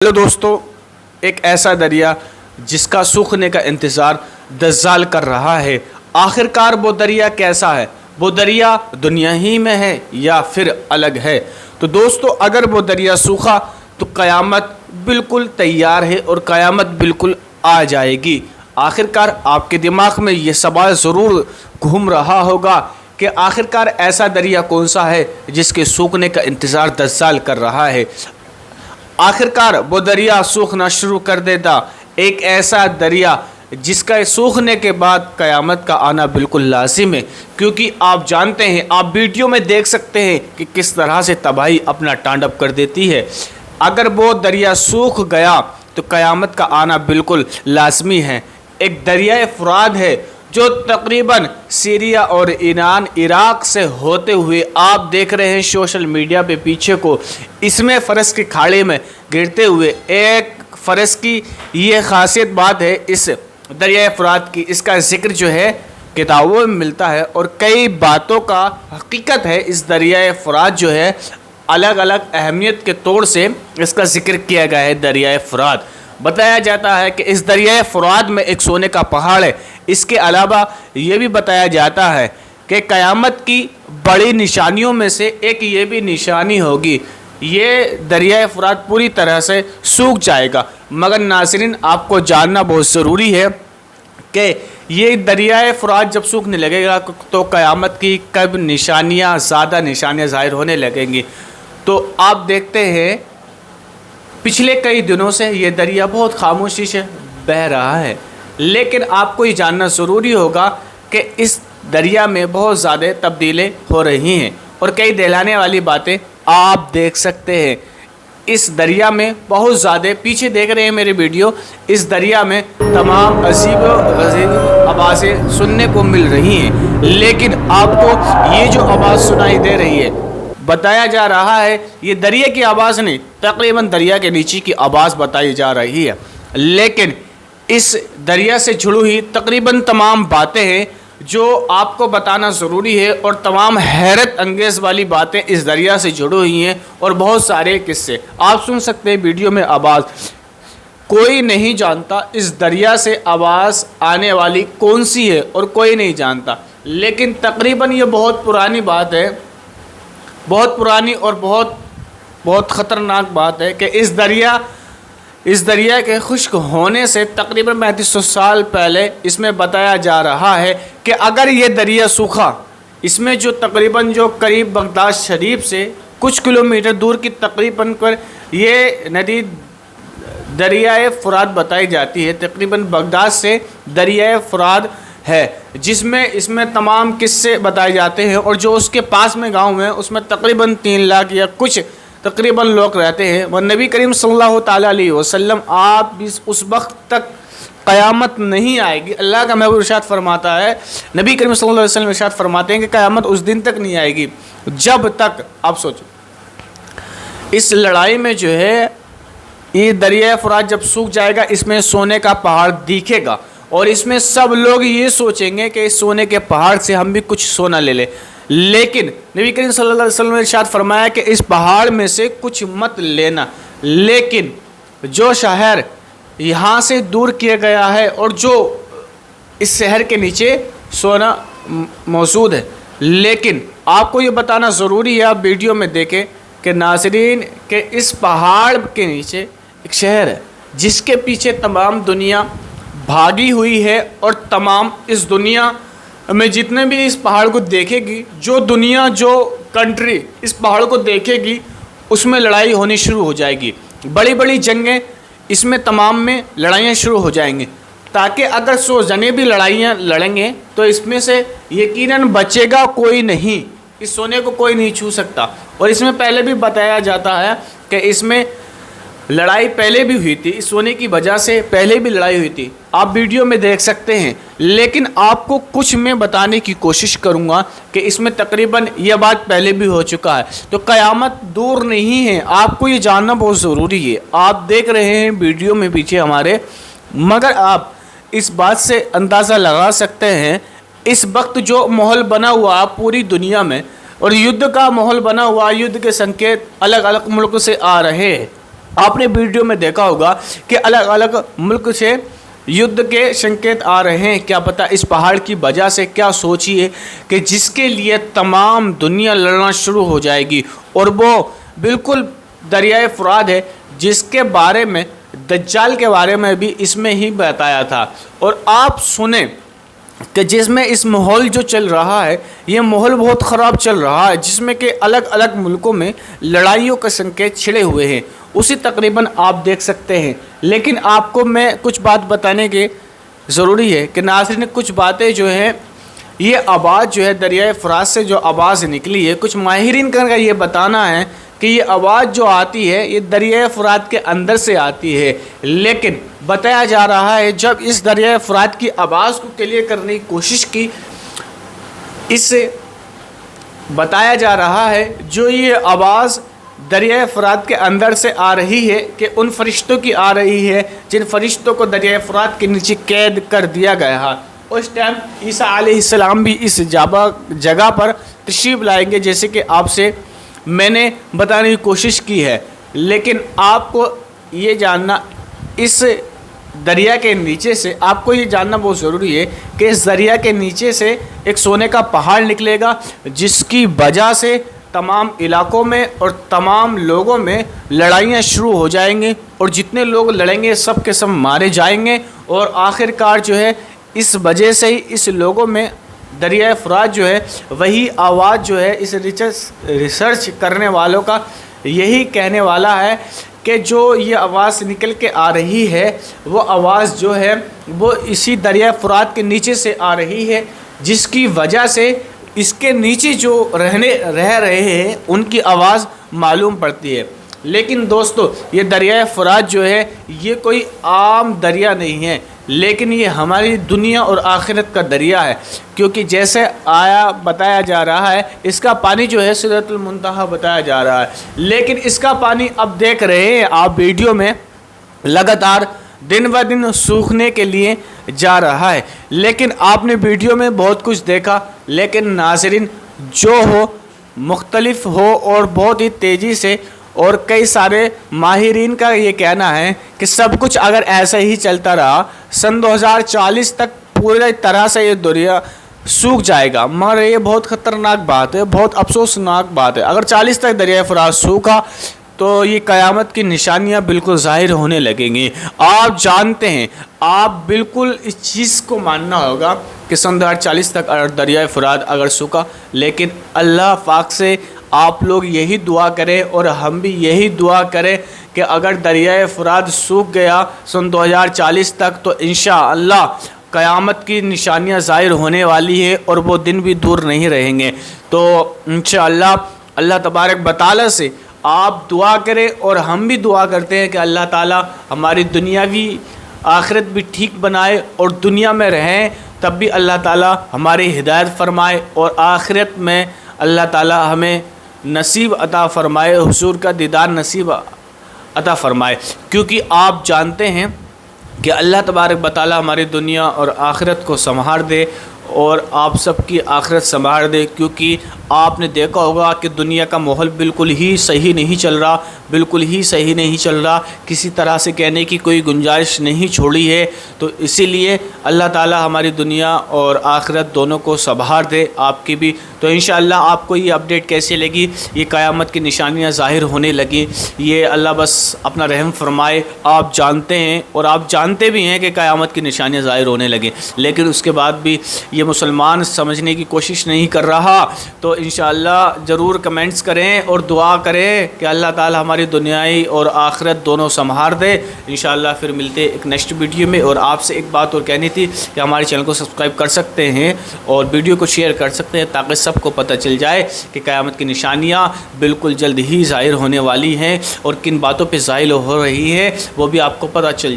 Hello दोस्तों, एक ऐसा दरिया जिसका सूखने का इंतज़ार दज्जाल कर रहा है। आखिरकार वो दरिया कैसा है? वो दरिया दुनिया ही में है या फिर अलग है? तो दोस्तों, अगर वो दरिया सूखा तो क़यामत बिल्कुल तैयार है और क़यामत बिल्कुल आ जाएगी। आखिरकार आपके दिमाग में ये सवाल ज़रूर घूम रहा होगा कि आखिरकार ऐसा दरिया कौन सा है जिसके सूखने का इंतज़ार दज्जाल कर रहा है। आखिरकार वो दरिया सूखना शुरू कर देता, एक ऐसा दरिया जिसका सूखने के बाद क़यामत का आना बिल्कुल लाजिम है। क्योंकि आप जानते हैं, आप वीडियो में देख सकते हैं कि किस तरह से तबाही अपना तांडव कर देती है। अगर वो दरिया सूख गया तो क़यामत का आना बिल्कुल लाजमी है। एक दरिया फ़ुरात है जो तकरीबन सीरिया और ईरान, इराक़ से होते हुए आप देख रहे हैं सोशल मीडिया पे पीछे को, इसमें फ़रस की खाड़ी में गिरते हुए। एक फ़रस की ये ख़ासियत बात है इस दरिया फ़ुरात की, इसका ज़िक्र जो है किताबों में मिलता है और कई बातों का हकीकत है। इस दरिया फ़ुरात जो है अलग अलग अहमियत के तौर से इसका ज़िक्र किया गया है। दरिया फ़ुरात बताया जाता है कि इस दरिया फ़ुरात में एक सोने का पहाड़ है। इसके अलावा ये भी बताया जाता है कि क़यामत की बड़ी निशानियों में से एक ये भी निशानी होगी, ये दरिया फ़ुरात पूरी तरह से सूख जाएगा। मगर नाज़रीन, आपको जानना बहुत ज़रूरी है कि ये दरिया फ़ुरात जब सूखने लगेगा तो क़यामत की कब निशानियाँ, ज़्यादा निशानियाँ ज़ाहिर होने लगेंगी। तो आप देखते हैं पिछले कई दिनों से ये दरिया बहुत खामोशी से बह रहा है, लेकिन आपको ये जानना ज़रूरी होगा कि इस दरिया में बहुत ज़्यादा तब्दीलें हो रही हैं और कई दिलाने वाली बातें आप देख सकते हैं। इस दरिया में बहुत ज़्यादा, पीछे देख रहे हैं मेरे वीडियो, इस दरिया में तमाम अजीब गरीब आवाज़ें सुनने को मिल रही हैं। लेकिन आपको ये जो आवाज़ सुनाई दे रही है, बताया जा रहा है ये दरिया की आवाज़ नहीं, तकरीबन दरिया के नीचे की आवाज़ बताई जा रही है। लेकिन इस दरिया से जुड़ी हुई तकरीबन तमाम बातें हैं जो आपको बताना ज़रूरी है और तमाम हैरत अंगेज़ वाली बातें इस दरिया से जुड़ी हुई हैं और बहुत सारे किस्से आप सुन सकते हैं वीडियो में। आवाज़ कोई नहीं जानता इस दरिया से आवाज़ आने वाली कौन सी है और कोई नहीं जानता, लेकिन तकरीबन ये बहुत पुरानी बात है, बहुत पुरानी और बहुत ख़तरनाक बात है कि इस दरिया के खुश्क होने से तकरीबन 3500 साल पहले इसमें बताया जा रहा है कि अगर ये दरिया सूखा, इसमें जो तकरीबन जो करीब बगदाद शरीफ से कुछ किलोमीटर दूर की तकरीबन पर ये नदी दरिया फ़ुरात बताई जाती है। तकरीबन बगदाद से दरिया फ़ुरात है जिसमें इसमें तमाम किस्से बताए जाते हैं और जो उसके पास में गांव है उसमें तकरीबन 3 लाख या कुछ तकरीबन लोग रहते हैं। वह नबी करीम सल्लल्लाहु ताला अलैहि वसल्लम आप उस वक्त तक क़यामत नहीं आएगी। अल्लाह का महबूब इरशाद फरमाता है, नबी करीम सल्लल्लाहु अलैहि वसल्लम इरशाद फरमाते हैं कि क़यामत उस दिन तक नहीं आएगी जब तक, आप सोचो इस लड़ाई में जो है ये दरिया फ़ुरात जब सूख जाएगा, इसमें सोने का पहाड़ दिखेगा और इसमें सब लोग ये सोचेंगे कि इस सोने के पहाड़ से हम भी कुछ सोना ले लें। लेकिन नबी करीम सल्लल्लाहु अलैहि वसल्लम ने इरशाद फरमाया कि इस पहाड़ में से कुछ मत लेना, लेकिन जो शहर यहाँ से दूर किया गया है और जो इस शहर के नीचे सोना मौजूद है। लेकिन आपको ये बताना ज़रूरी है, आप वीडियो में देखें कि नाज़रीन के इस पहाड़ के नीचे एक शहर है जिसके पीछे तमाम दुनिया भागी हुई है और तमाम इस दुनिया में जितने भी इस पहाड़ को देखेगी, जो दुनिया, जो कंट्री इस पहाड़ को देखेगी, उसमें लड़ाई होनी शुरू हो जाएगी। बड़ी बड़ी जंगें इसमें तमाम में लड़ाइयाँ शुरू हो जाएंगी, ताकि अगर 100 जने भी लड़ाइयाँ लड़ेंगे तो इसमें से यकीनन बचेगा कोई नहीं, इस सोने को कोई नहीं छू सकता। और इसमें पहले भी बताया जाता है कि इसमें लड़ाई पहले भी हुई थी, इस सोने की वजह से पहले भी लड़ाई हुई थी, आप वीडियो में देख सकते हैं। लेकिन आपको कुछ मैं बताने की कोशिश करूंगा कि इसमें तकरीबन यह बात पहले भी हो चुका है, तो क़यामत दूर नहीं है, आपको ये जानना बहुत ज़रूरी है। आप देख रहे हैं वीडियो में पीछे हमारे, मगर आप इस बात से अंदाज़ा लगा सकते हैं इस वक्त जो माहौल बना हुआ पूरी दुनिया में और युद्ध का माहौल बना हुआ, युद्ध के संकेत अलग अलग मुल्क से आ रहे हैं। आपने वीडियो में देखा होगा कि अलग अलग मुल्क से युद्ध के संकेत आ रहे हैं। क्या पता इस पहाड़ की वजह से, क्या सोचिए कि जिसके लिए तमाम दुनिया लड़ना शुरू हो जाएगी, और वो बिल्कुल दरियाए फुरात है, जिसके बारे में दज्जाल के बारे में भी इसमें ही बताया था। और आप सुने कि जिसमें इस माहौल जो चल रहा है, ये माहौल बहुत ख़राब चल रहा है, जिसमें कि अलग अलग मुल्कों में लड़ाइयों के संकेत छिड़े हुए हैं, उसी तकरीबन आप देख सकते हैं। लेकिन आपको मैं कुछ बात बताने के ज़रूरी है कि नाज़रीन, कुछ बातें जो हैं, ये आवाज़ जो है दरियाए फुरात से जो आवाज़ निकली है, कुछ माहिरीन का ये बताना है कि ये आवाज़ जो आती है ये दरियाए फुरात के अंदर से आती है। लेकिन बताया जा रहा है जब इस दरियाए फुरात की आवाज़ को क्लियर करने की कोशिश की, इससे बताया जा रहा है जो ये आवाज़ दरियाए फुरात के अंदर से आ रही है कि उन फरिश्तों की आ रही है जिन फरिश्तों को दरियाए फुरात के नीचे कैद कर दिया गया है। उस टाइम ईसा अलैहिस्सलाम भी इस जगह पर तशरीफ़ लाएंगे, जैसे कि आपसे मैंने बताने की कोशिश की है। लेकिन आपको ये जानना, इस दरिया के नीचे से आपको ये जानना बहुत ज़रूरी है कि इस दरिया के नीचे से एक सोने का पहाड़ निकलेगा, जिसकी वजह से तमाम इलाकों में और तमाम लोगों में लड़ाइयाँ शुरू हो जाएंगी, और जितने लोग लड़ेंगे सब के सब मारे जाएंगे। और आखिरकार जो है इस वजह से ही इस लोगों में दरियाए फुरात जो है, वही आवाज़ जो है, इस रिसर्च करने वालों का यही कहने वाला है कि जो ये आवाज़ निकल के आ रही है, वो आवाज़ जो है वो इसी दरियाए फुरात के नीचे से आ रही है, जिसकी वजह से इसके नीचे जो रह रहे हैं उनकी आवाज़ मालूम पड़ती है। लेकिन दोस्तों, ये दरियाए फुरात जो है ये कोई आम दरिया नहीं है, लेकिन ये हमारी दुनिया और आखिरत का दरिया है, क्योंकि जैसे बताया जा रहा है इसका पानी जो है सिदरतुल मुंतहा बताया जा रहा है। लेकिन इसका पानी अब देख रहे हैं आप वीडियो में, लगातार दिन ब दिन सूखने के लिए जा रहा है। लेकिन आपने वीडियो में बहुत कुछ देखा, लेकिन नाज़रीन जो हो मुख्तलिफ हो और बहुत ही तेज़ी से, और कई सारे माहिरीन का ये कहना है कि सब कुछ अगर ऐसा ही चलता रहा, सन 2040 तक पूरी तरह से ये दरिया सूख जाएगा। मगर ये बहुत ख़तरनाक बात है, बहुत अफसोसनाक बात है। अगर 40 तक दरिया फुरात सूखा तो ये क़यामत की निशानियां बिल्कुल ज़ाहिर होने लगेंगी। आप जानते हैं, आप बिल्कुल इस चीज़ को मानना होगा कि सन 2040 तक दरिया फुरात अगर सूखा, लेकिन अल्लाह पाक से आप लोग यही दुआ करें और हम भी यही दुआ करें कि अगर दरियाए फुरात सूख गया सन 2040 तक, तो इंशाअल्लाह क़यामत की निशानियां ज़ाहिर होने वाली है और वो दिन भी दूर नहीं रहेंगे। तो इंशाअल्लाह अल्लाह तबारक व तआला से आप दुआ करें और हम भी दुआ करते हैं कि अल्लाह ताला हमारी दुनियावी आखिरत भी ठीक बनाए, और दुनिया में रहें तब भी अल्लाह ताला हमारी हिदायत फरमाए, और आखिरत में अल्लाह ताला हमें नसीब अता फ़रमाए, हुजूर का दीदार नसीब अता फ़रमाए। क्योंकि आप जानते हैं कि अल्लाह तबारक व तआला हमारी दुनिया और आखिरत को संभाल दे, और आप सबकी आखिरत संभाल दे। क्योंकि आपने देखा होगा कि दुनिया का माहौल बिल्कुल ही सही नहीं चल रहा, बिल्कुल ही सही नहीं चल रहा, किसी तरह से कहने की कोई गुंजाइश नहीं छोड़ी है। तो इसीलिए अल्लाह ताला हमारी दुनिया और आखिरत दोनों को संभाल दे, आपकी भी। तो इंशाअल्लाह आपको ये अपडेट कैसी लगी, ये क़यामत की निशानियां ज़ाहिर होने लगी, ये अल्लाह बस अपना रहम फरमाए। आप जानते हैं और आप जानते भी हैं कि क़यामत की निशानियां ज़ाहिर होने लगी, लेकिन उसके बाद भी ये मुसलमान समझने की कोशिश नहीं कर रहा। तो इंशाअल्लाह ज़रूर कमेंट्स करें और दुआ करें कि अल्लाह ताला हमारी दुनियाई और आखिरत दोनों संभाल दे। इंशाअल्लाह फिर मिलते एक नेक्स्ट वीडियो में। और आपसे एक बात और कहनी थी कि हमारे चैनल को सब्सक्राइब कर सकते हैं और वीडियो को शेयर कर सकते हैं, ताकि सबको पता चल जाए कि क़यामत की निशानियाँ बिल्कुल जल्द ही ज़ाहिर होने वाली हैं, और किन बातों पर ज़ाहिर हो रही हैं वो भी आपको पता चल जाए।